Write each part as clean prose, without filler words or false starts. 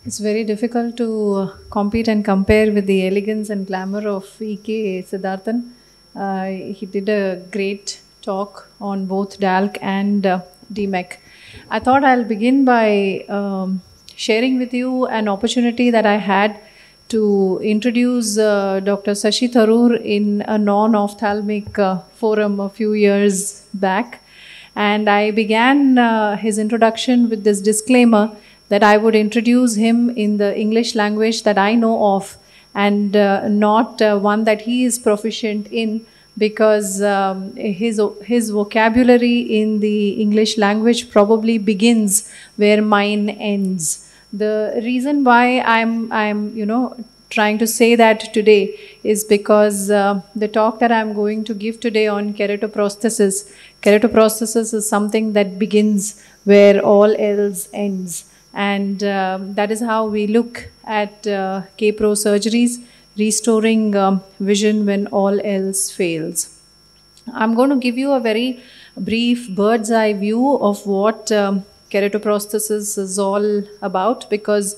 It's very difficult to compete and compare with the elegance and glamour of E.K. Siddharthan. He did a great talk on both DALC and DMEC. I thought I'll begin by sharing with you an opportunity that I had to introduce Dr. Sashi Tharoor in a non-ophthalmic forum a few years back. And I began his introduction with this disclaimer that I would introduce him in the English language that I know of and not one that he is proficient in, because his vocabulary in the English language probably begins where mine ends. The reason why I'm trying to say that today is because the talk that I'm going to give today on keratoprosthesis is something that begins where all else ends. And that is how we look at K-Pro surgeries, restoring vision when all else fails. I'm going to give you a very brief bird's eye view of what keratoprosthesis is all about, because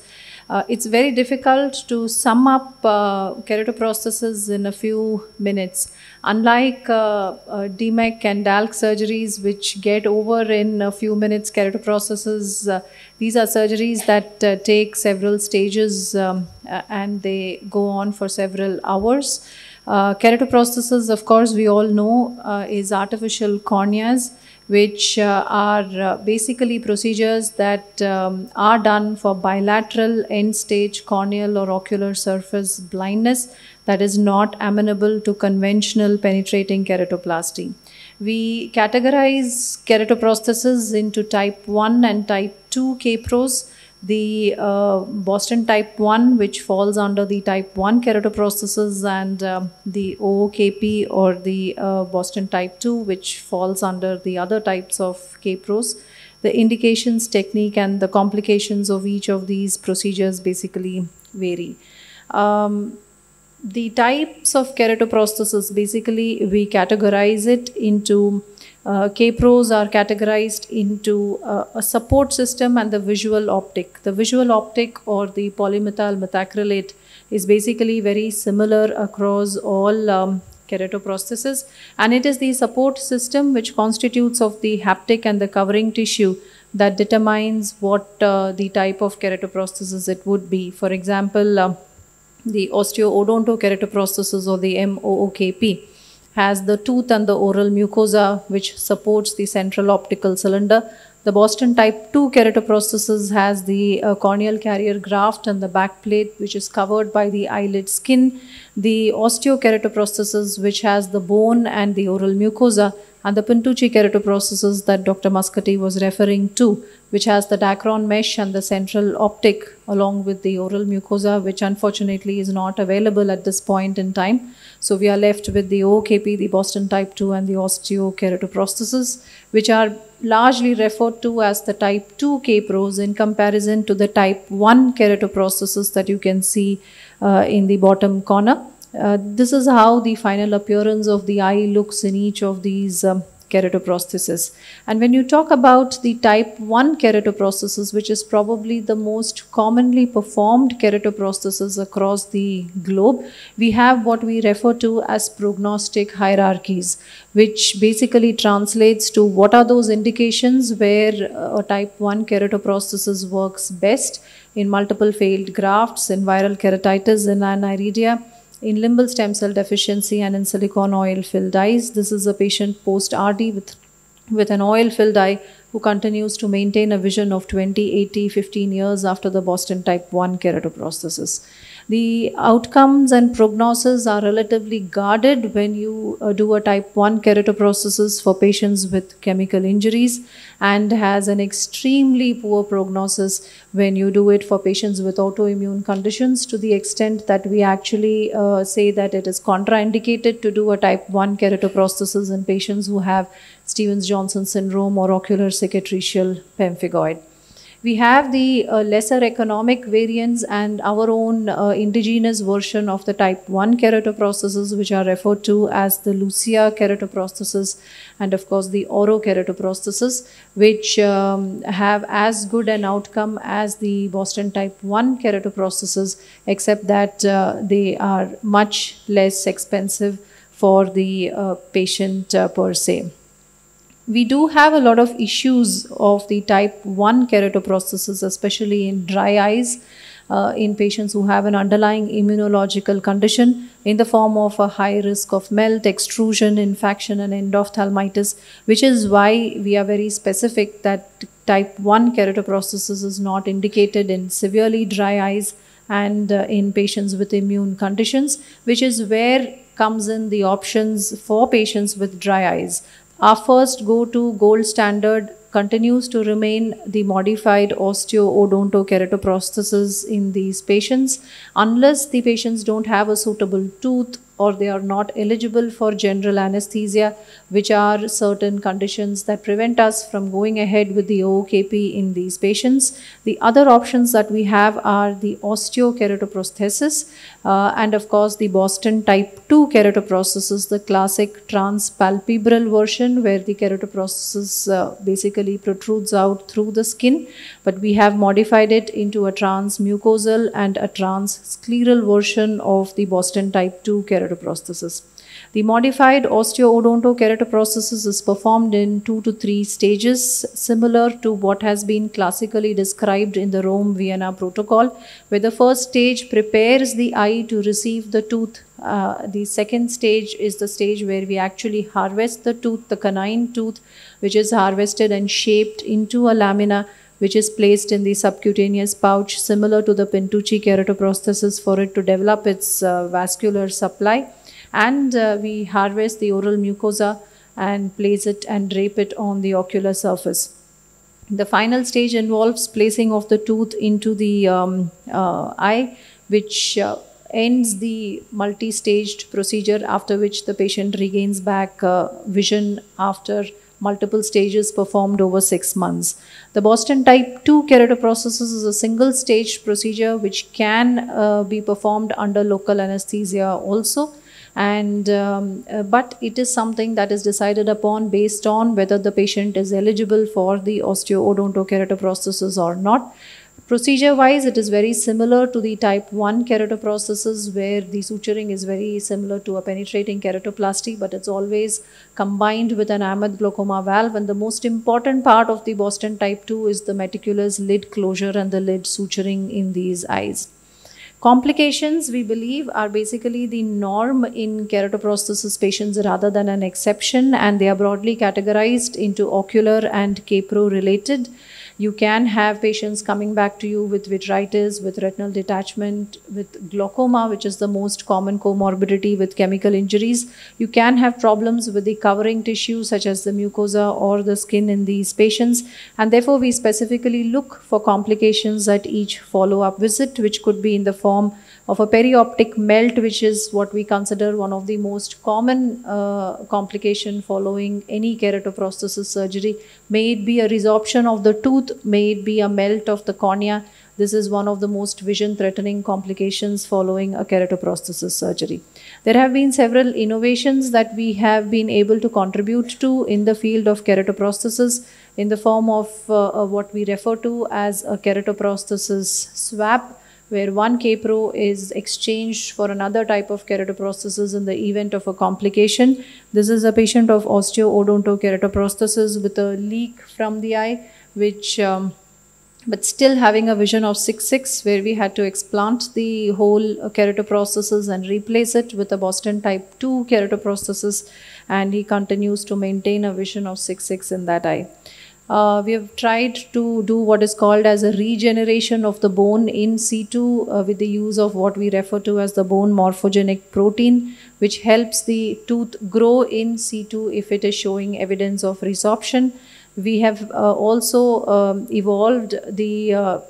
it's very difficult to sum up keratoprosthesis in a few minutes. Unlike DMEC and DALC surgeries, which get over in a few minutes, keratoprosthesis, these are surgeries that take several stages and they go on for several hours. Keratoprosthesis, of course, we all know is artificial corneas, which are basically procedures that are done for bilateral end-stage corneal or ocular surface blindness that is not amenable to conventional penetrating keratoplasty. We categorize keratoprosthesis into type 1 and type 2 K-pros. The Boston type 1, which falls under the type 1 keratoprosthesis, and the OOKP or the Boston type 2, which falls under the other types of K-pros. The indications, technique, and the complications of each of these procedures basically vary. The types of keratoprosthesis, basically we categorize it into K-pros are categorized into a support system and the visual optic. The visual optic or the polymethyl methacrylate is basically very similar across all keratoprosthesis, and it is the support system which constitutes of the haptic and the covering tissue that determines what the type of keratoprosthesis it would be. For example, the osteoodontokeratoprosthesis or the MOOKP has the tooth and the oral mucosa which supports the central optical cylinder. The Boston type 2 keratoprosthesis has the corneal carrier graft and the backplate which is covered by the eyelid skin. The osteokeratoprosthesis, which has the bone and the oral mucosa, and the Pintucci keratoprosthesis that Dr. Muscati was referring to, which has the Dacron mesh and the central optic along with the oral mucosa, which unfortunately is not available at this point in time. So we are left with the OKP, the Boston type 2, and the osteokeratoprosthesis, which are largely referred to as the type 2 K-pros in comparison to the type 1 keratoprosthesis that you can see in the bottom corner. This is how the final appearance of the eye looks in each of these keratoprosthesis. And when you talk about the type 1 keratoprosthesis, which is probably the most commonly performed keratoprosthesis across the globe, we have what we refer to as prognostic hierarchies, which basically translates to what are those indications where a type 1 keratoprosthesis works best: in multiple failed grafts, in viral keratitis, in aniridia, in limbal stem cell deficiency, and in silicone oil filled eyes. This is a patient post-RD with an oil filled eye who continues to maintain a vision of 20, 80, 15 years after the Boston type 1 keratoprosthesis. The outcomes and prognosis are relatively guarded when you do a type 1 keratoprosthesis for patients with chemical injuries, and has an extremely poor prognosis when you do it for patients with autoimmune conditions, to the extent that we actually say that it is contraindicated to do a type 1 keratoprosthesis in patients who have Stevens-Johnson syndrome or ocular cicatricial pemphigoid. We have the lesser economic variants and our own indigenous version of the type 1 keratoprosthesis, which are referred to as the Lucia keratoprosthesis, and of course the Oro keratoprosthesis, which have as good an outcome as the Boston type 1 keratoprosthesis, except that they are much less expensive for the patient per se. We do have a lot of issues of the type 1 keratoprosthesis, especially in dry eyes, in patients who have an underlying immunological condition in the form of a high risk of melt, extrusion, infection, and endophthalmitis, which is why we are very specific that type 1 keratoprosthesis is not indicated in severely dry eyes and in patients with immune conditions, which is where comes in the options for patients with dry eyes. Our first go-to gold standard continues to remain the modified osteo-odontokeratoprosthesis in these patients, unless the patients don't have a suitable tooth or they are not eligible for general anesthesia, which are certain conditions that prevent us from going ahead with the OKP in these patients. The other options that we have are the osteokeratoprosthesis and of course the Boston type 2 keratoprosthesis, the classic transpalpebral version where the keratoprosthesis basically protrudes out through the skin, but we have modified it into a transmucosal and a transscleral version of the Boston type 2 keratoprosthesis. The modified osteo-odontokeratoprosthesis is performed in 2 to 3 stages, similar to what has been classically described in the Rome-Vienna protocol, where the first stage prepares the eye to receive the tooth. The second stage is the stage where we actually harvest the tooth, the canine tooth, which is harvested and shaped into a lamina, which is placed in the subcutaneous pouch, similar to the Pintucci keratoprosthesis, for it to develop its vascular supply. And we harvest the oral mucosa and place it and drape it on the ocular surface. The final stage involves placing of the tooth into the eye, which ends the multi-staged procedure, after which the patient regains back vision after multiple stages performed over 6 months. The Boston type 2 keratoprosthesis is a single staged procedure which can be performed under local anesthesia also. And but it is something that is decided upon based on whether the patient is eligible for the osteo-odontokeratoprosthesis or not. Procedure wise, it is very similar to the type 1 keratoprosthesis, where the suturing is very similar to a penetrating keratoplasty, but it's always combined with an Ahmed glaucoma valve. And the most important part of the Boston type 2 is the meticulous lid closure and the lid suturing in these eyes. Complications, we believe, are basically the norm in keratoprosthesis patients rather than an exception, and they are broadly categorized into ocular and capro related. You can have patients coming back to you with vitritis, with retinal detachment, with glaucoma, which is the most common comorbidity with chemical injuries. You can have problems with the covering tissue such as the mucosa or the skin in these patients, and therefore we specifically look for complications at each follow-up visit, which could be in the form of a perioptic melt, which is what we consider one of the most common complication following any keratoprosthesis surgery. May it be a resorption of the tooth, may it be a melt of the cornea. This is one of the most vision-threatening complications following a keratoprosthesis surgery. There have been several innovations that we have been able to contribute to in the field of keratoprosthesis in the form of what we refer to as a keratoprosthesis swap, where one K-Pro is exchanged for another type of keratoprosthesis in the event of a complication. This is a patient of osteo-odontokeratoprosthesis with a leak from the eye, which but still having a vision of 6/6, where we had to explant the whole keratoprosthesis and replace it with a Boston type 2 keratoprosthesis, and he continues to maintain a vision of 6/6 in that eye. We have tried to do what is called as a regeneration of the bone in situ with the use of what we refer to as the bone morphogenic protein, which helps the tooth grow in situ if it is showing evidence of resorption. We have also evolved the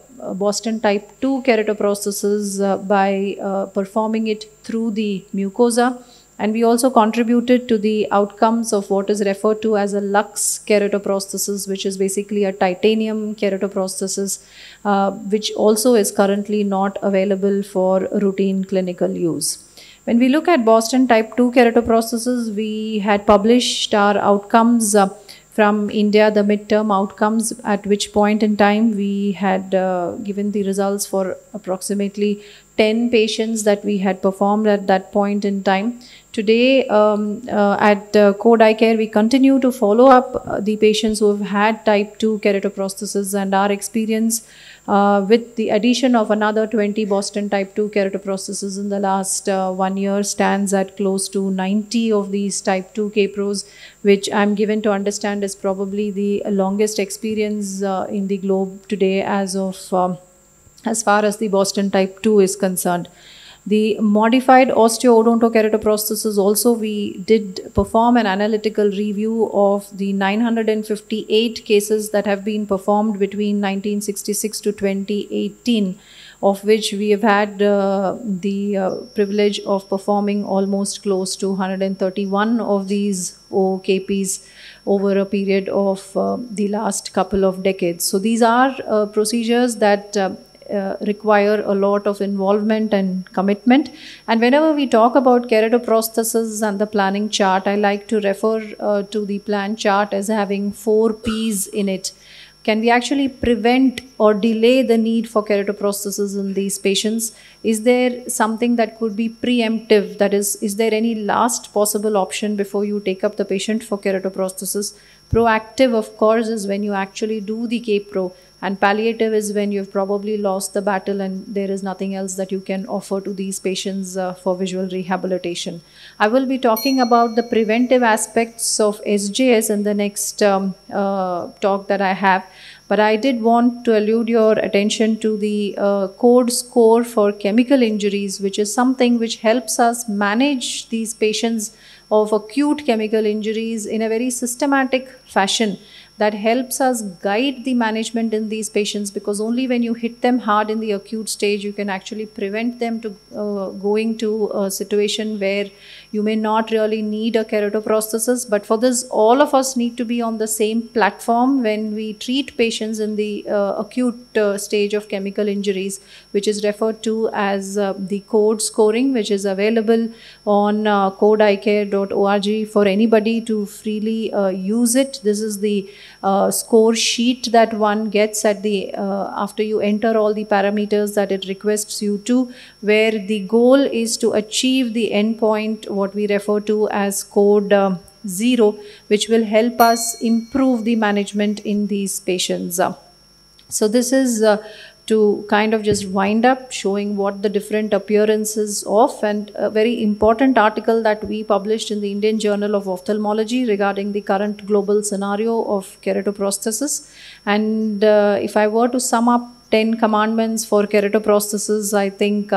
Boston type 2 keratoprosthesis by performing it through the mucosa, And we also contributed to the outcomes of what is referred to as a Lux keratoprosthesis, which is basically a titanium keratoprosthesis, which also is currently not available for routine clinical use. When we look at Boston type 2 keratoprosthesis, we had published our outcomes from India, the midterm outcomes, at which point in time we had given the results for approximately 10 patients that we had performed at that point in time. Today at Code Eye Care, we continue to follow up the patients who have had type 2 keratoprosthesis, and our experience with the addition of another 20 Boston type 2 keratoprosthesis in the last 1 year stands at close to 90 of these type 2 K-pros, which I'm given to understand is probably the longest experience in the globe today as far as the Boston type 2 is concerned. The modified osteoodontokeratoprosthesis also, we did perform an analytical review of the 958 cases that have been performed between 1966 to 2018, of which we have had the privilege of performing almost close to 131 of these OKPs over a period of the last couple of decades. So these are procedures that require a lot of involvement and commitment. And whenever we talk about keratoprosthesis and the planning chart, I like to refer to the plan chart as having 4 P's in it. Can we actually prevent or delay the need for keratoprosthesis in these patients? Is there something that could be preemptive? That is there any last possible option before you take up the patient for keratoprosthesis? Proactive, of course, is when you actually do the K-Pro, and palliative is when you've probably lost the battle and there is nothing else that you can offer to these patients for visual rehabilitation. I will be talking about the preventive aspects of SJS in the next talk that I have. But I did want to allude your attention to the code score for chemical injuries, which is something which helps us manage these patients of acute chemical injuries in a very systematic fashion. That helps us guide the management in these patients, because only when you hit them hard in the acute stage, you can actually prevent them to going to a situation where you may not really need a keratoprosthesis. But for this, all of us need to be on the same platform when we treat patients in the acute stage of chemical injuries, which is referred to as the code scoring, which is available on codeeyecare.org for anybody to freely use it. This is the score sheet that one gets at the after you enter all the parameters that it requests you to, where the goal is to achieve the endpoint, what we refer to as code 0, which will help us improve the management in these patients. So this is to kind of just wind up showing what the different appearances of, and a very important article that we published in the Indian Journal of Ophthalmology regarding the current global scenario of keratoprosthesis. And if I were to sum up 10 commandments for keratoprosthesis, I think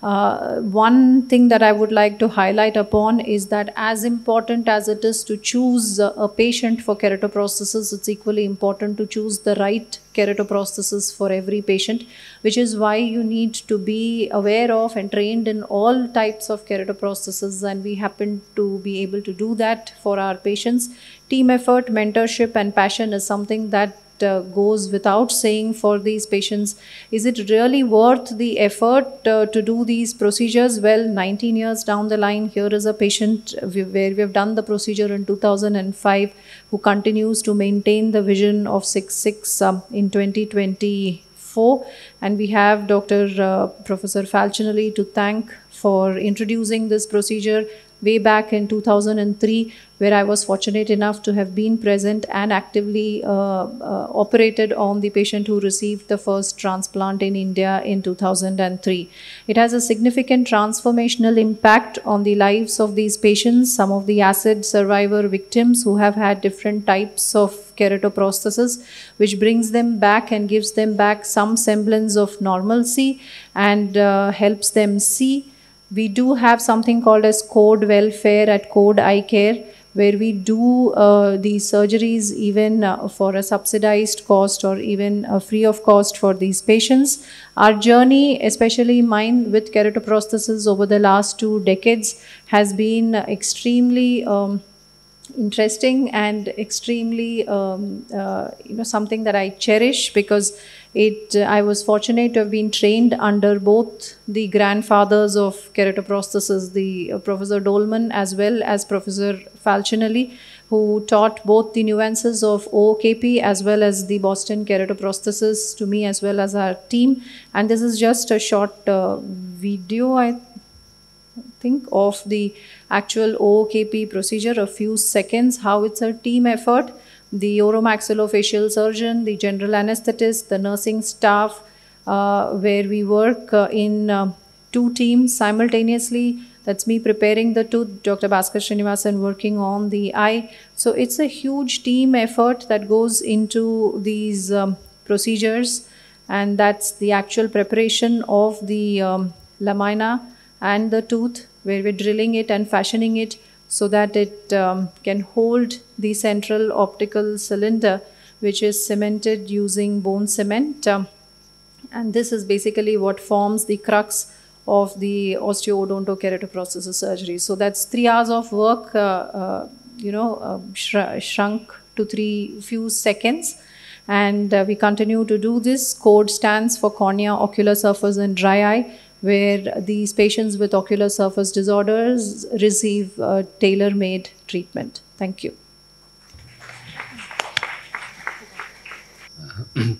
one thing that I would like to highlight upon is that as important as it is to choose a patient for keratoprosthesis, it's equally important to choose the right keratoprosthesis for every patient, which is why you need to be aware of and trained in all types of keratoprosthesis, and we happen to be able to do that for our patients. Team effort, mentorship and passion is something that goes without saying for these patients. Is it really worth the effort to do these procedures? Well, 19 years down the line, here is a patient where we have done the procedure in 2005 who continues to maintain the vision of 6.6 in 2024. And we have Dr. Professor Falcinelli to thank for introducing this procedure way back in 2003, where I was fortunate enough to have been present and actively operated on the patient who received the first transplant in India in 2003. It has a significant transformational impact on the lives of these patients, some of the acid survivor victims who have had different types of keratoprosthesis, which brings them back and gives them back some semblance of normalcy and helps them see. We do have something called as code welfare at Code Eye Care, where we do these surgeries even for a subsidized cost or even free of cost for these patients. Our journey, especially mine with keratoprosthesis over the last 2 decades, has been extremely interesting and extremely something that I cherish, because I was fortunate to have been trained under both the grandfathers of keratoprosthesis, the Professor Dolman as well as Professor Falcinelli, who taught both the nuances of OOKP as well as the Boston keratoprosthesis to me as well as our team. And this is just a short video, I think, of the actual OOKP procedure, a few seconds, how it's a team effort. The oromaxillofacial surgeon, the general anesthetist, the nursing staff, where we work in 2 teams simultaneously. That's me preparing the tooth, Dr. Bhaskar Srinivasan working on the eye. So it's a huge team effort that goes into these procedures, and that's the actual preparation of the lamina and the tooth, where we're drilling it and fashioning it so that it can hold the central optical cylinder, which is cemented using bone cement. And this is basically what forms the crux of the osteoodontokeratoprosthesis surgery. So that's 3 hours of work, shrunk to few seconds. And we continue to do this. CORD stands for cornea, ocular surface and dry eye, where these patients with ocular surface disorders receive tailor-made treatment. Thank you.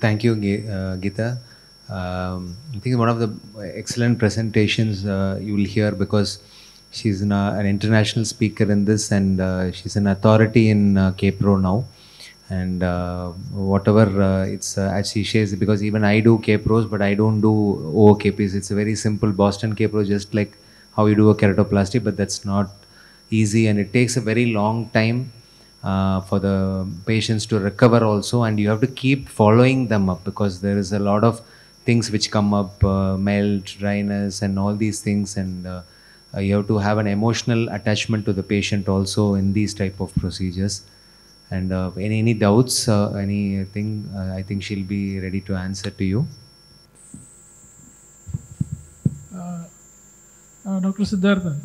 Thank you, Geeta. I think one of the excellent presentations you will hear, because she's an international speaker in this, and she's an authority in K-Pro now. And whatever it's as she shares, because even I do K-Pros, but I don't do OOKPs. It's a very simple Boston K-Pro, just like how you do a keratoplasty, but that's not easy, and it takes a very long time for the patients to recover also, and you have to keep following them up, because there is a lot of things which come up, melt, dryness and all these things, and you have to have an emotional attachment to the patient also in these type of procedures. And any doubts, anything, I think she'll be ready to answer to you. Dr. Siddharthan,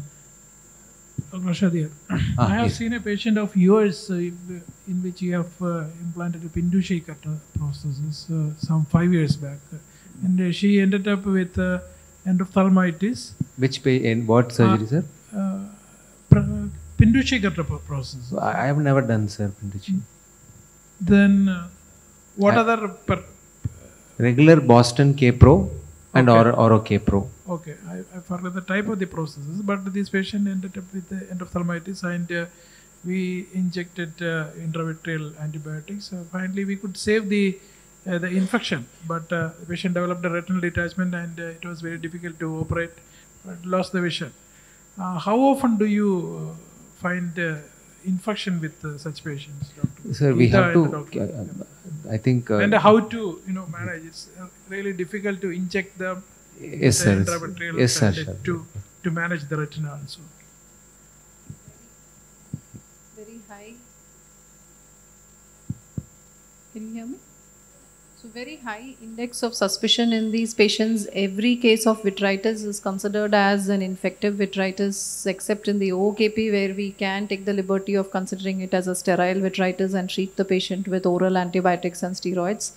Dr. Shadir, I have seen a patient of yours in which you have implanted a Pindushi keratoprosthesis some 5 years back, and she ended up with endophthalmitis. Which in what surgery, sir? Pindushi keratoprosthesis. I have never done, sir, Pindushi. Then what other? Regular Boston K-Pro and Oro K-Pro. Okay, I forgot the type of the processes, but this patient ended up with endophthalmitis, and we injected intravitreal antibiotics. Finally, we could save the infection, but the patient developed a retinal detachment, and it was very difficult to operate, but lost the vision. How often do you find infection with such patients, Doctor? Sir, we have to, I think... and how to manage. It's really difficult to inject them. Yes, sir. Yes, sir. To manage the retina also. Very high. Can you hear me? So very high index of suspicion in these patients. Every case of vitritis is considered as an infective vitritis, except in the OOKP, where we can take the liberty of considering it as a sterile vitritis and treat the patient with oral antibiotics and steroids.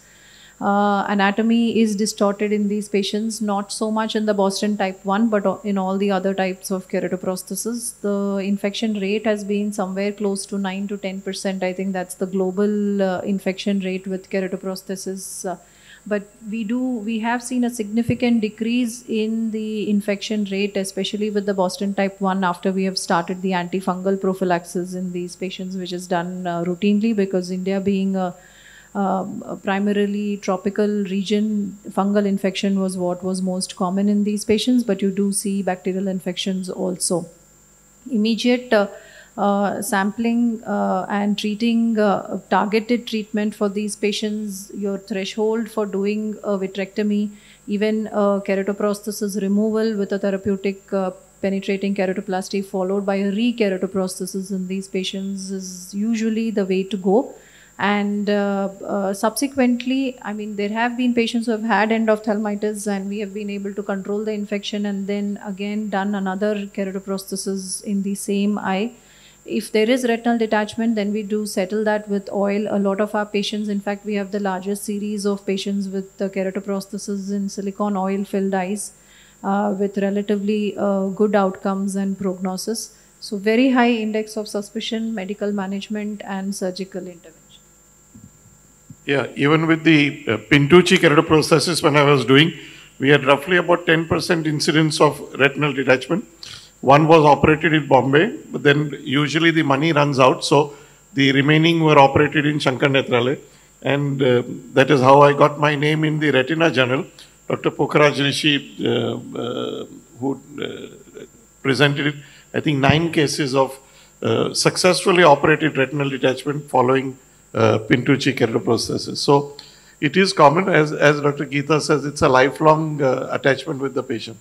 Anatomy is distorted in these patients, not so much in the Boston type 1, but in all the other types of keratoprosthesis. The infection rate has been somewhere close to 9 to 10%. I think that's the global infection rate with keratoprosthesis. But we have seen a significant decrease in the infection rate, especially with the Boston type 1, after we have started the antifungal prophylaxis in these patients, which is done routinely, because India being a primarily tropical region, fungal infection was what was most common in these patients, but you do see bacterial infections also. Immediate sampling and treating, targeted treatment for these patients, your threshold for doing a vitrectomy Even keratoprosthesis removal with a therapeutic penetrating keratoplasty followed by a re-keratoprosthesis in these patients is usually the way to go. And subsequently, I mean, there have been patients who have had endophthalmitis and we have been able to control the infection and then again done another keratoprosthesis in the same eye. If there is retinal detachment, then we do settle that with oil. A lot of our patients, in fact, we have the largest series of patients with keratoprosthesis in silicone oil filled eyes with relatively good outcomes and prognosis. So very high index of suspicion, medical management and surgical intervention. Yeah, even with the Pintucci keratoprosthesis when I was doing, we had roughly about 10% incidence of retinal detachment. One was operated in Bombay, but then usually the money runs out, so the remaining were operated in Shankar Nethralaya. And that is how I got my name in the Retina Journal. Dr. Pokharaj Rishi, who presented it, I think 9 cases of successfully operated retinal detachment following Pintucci keratoprosthesis. So it is common, as Dr. Geeta says, it's a lifelong attachment with the patient.